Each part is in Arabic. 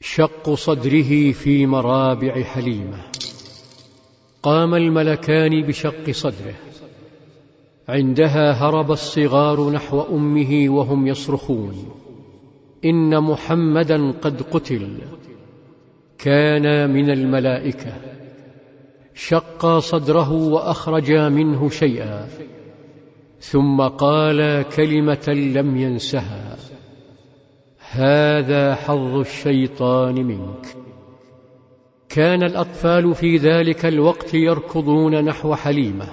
شق صدره في مرابع حليمة. قام الملكان بشق صدره. عندها هرب الصغار نحو أمه وهم يصرخون: إن محمدا قد قتل. كانا من الملائكة. شقا صدره وأخرجا منه شيئا، ثم قال كلمة لم ينسها: هذا حظ الشيطان منك. كان الأطفال في ذلك الوقت يركضون نحو حليمة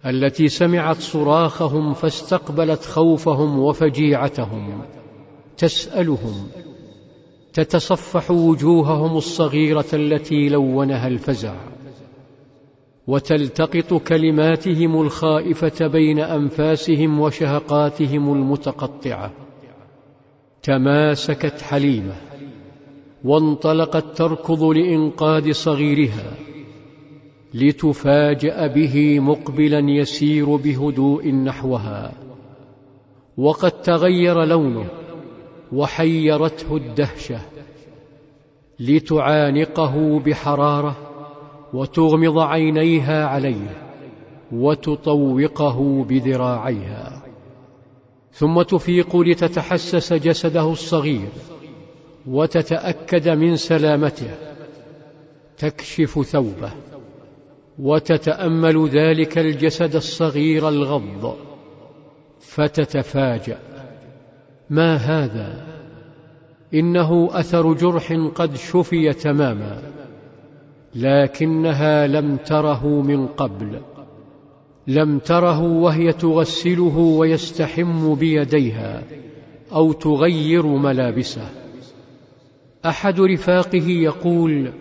التي سمعت صراخهم فاستقبلت خوفهم وفجيعتهم، تسألهم، تتصفح وجوههم الصغيرة التي لونها الفزع، وتلتقط كلماتهم الخائفة بين أنفاسهم وشهقاتهم المتقطعة. تماسكت حليمة وانطلقت تركض لإنقاذ صغيرها، لتفاجأ به مقبلا يسير بهدوء نحوها، وقد تغير لونه وحيرته الدهشة، لتعانقه بحرارة وتغمض عينيها عليه وتطوقه بذراعيها، ثم تفيق لتتحسس جسده الصغير وتتأكد من سلامته. تكشف ثوبه وتتأمل ذلك الجسد الصغير الغض، فتتفاجأ: ما هذا؟ إنه أثر جرح قد شفي تماما، لكنها لم تره من قبل، لم تره وهي تغسله ويستحم بيديها أو تغير ملابسه. أحد رفاقه يقول: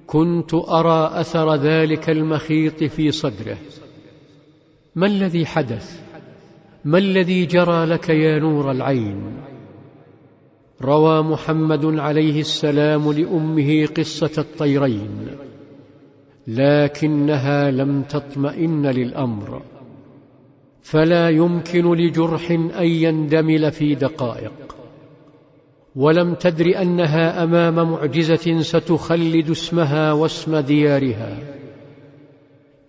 كنت أرى أثر ذلك المخيط في صدره. ما الذي حدث؟ ما الذي جرى لك يا نور العين؟ روى محمد عليه السلام لأمه قصة الطيرين، لكنها لم تطمئن للأمر، فلا يمكن لجرح أن يندمل في دقائق، ولم تدر أنها أمام معجزة ستخلد اسمها واسم ديارها،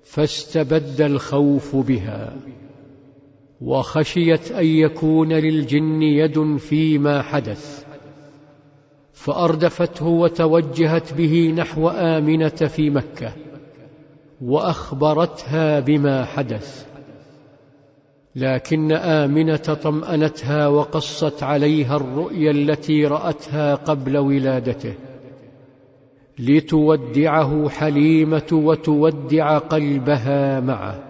فاستبد الخوف بها، وخشيت أن يكون للجن يد فيما حدث، فأردفته وتوجهت به نحو آمنة في مكة، وأخبرتها بما حدث. لكن آمنة طمأنتها وقصت عليها الرؤيا التي رأتها قبل ولادته، لتودعه حليمة وتودع قلبها معه.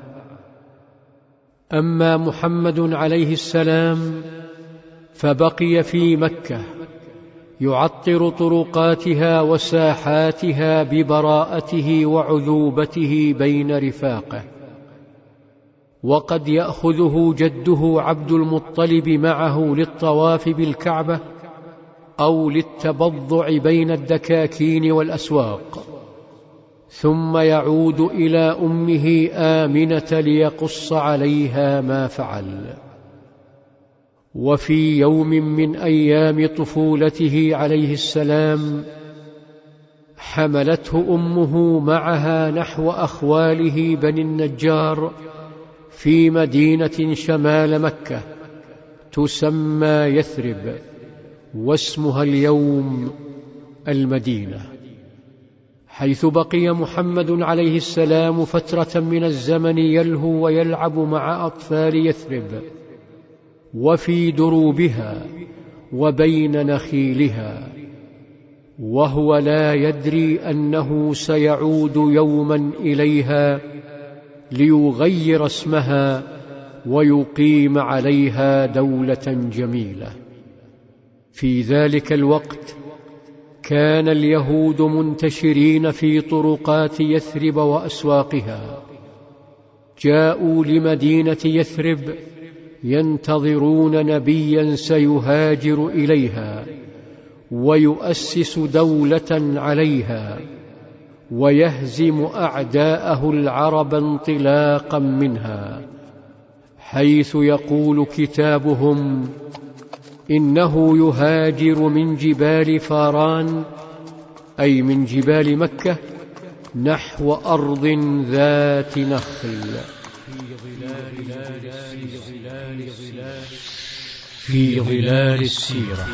أما محمد عليه السلام فبقي في مكة يعطر طرقاتها وساحاتها ببراءته وعذوبته بين رفاقه، وقد يأخذه جده عبد المطلب معه للطواف بالكعبة أو للتبضع بين الدكاكين والأسواق، ثم يعود إلى أمه آمنة ليقص عليها ما فعل. وفي يوم من أيام طفولته عليه السلام حملته أمه معها نحو أخواله بني النجار في مدينة شمال مكة تسمى يثرب، واسمها اليوم المدينة، حيث بقي محمد عليه السلام فترة من الزمن يلهو ويلعب مع أطفال يثرب وفي دروبها وبين نخيلها، وهو لا يدري أنه سيعود يوما إليها ليغير اسمها ويقيم عليها دولة جميلة. في ذلك الوقت كان اليهود منتشرين في طرقات يثرب وأسواقها، جاءوا لمدينة يثرب ينتظرون نبيا سيهاجر إليها ويؤسس دولة عليها ويهزم أعداءه العرب انطلاقا منها، حيث يقول كتابهم: إنه يهاجر من جبال فاران، أي من جبال مكة، نحو أرض ذات نخل في ظلال السيرة.